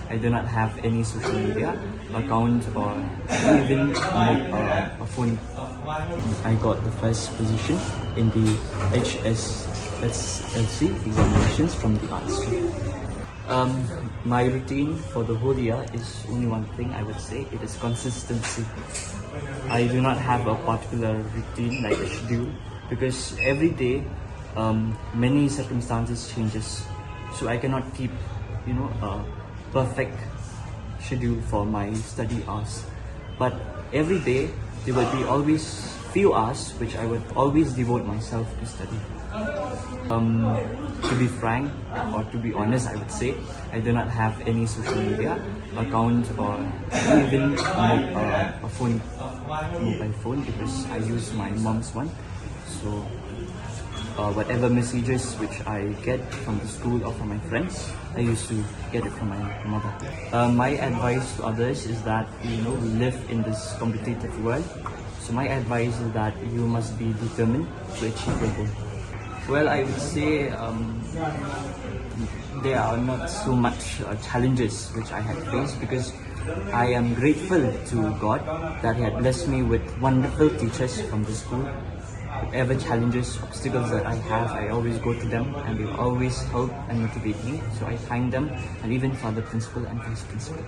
I do not have any social media account or even a phone. I got the first position in the HSSLC examinations from the art stream. My routine for the whole year is only one thing, I would say. It is consistency. I do not have a particular routine like a schedule because every day many circumstances changes, so I cannot keep a perfect schedule for my study hours. But every day there will be always few hours which I would always devote myself to study. To be frank or to be honest, I would say I do not have any social media account or even a mobile phone because I use my mom's one. So whatever messages which I get from the school or from my friends, I used to get it from my mother. My advice to others is that we live in this competitive world. So my advice is that you must be determined to achieve your goal. Well, I would say there are not so much challenges which I had faced because I am grateful to God that He had blessed me with wonderful teachers from the school. Whatever challenges, obstacles that I have, I always go to them and they always help and motivate me. So I thank them and even Father Principal and Vice Principal.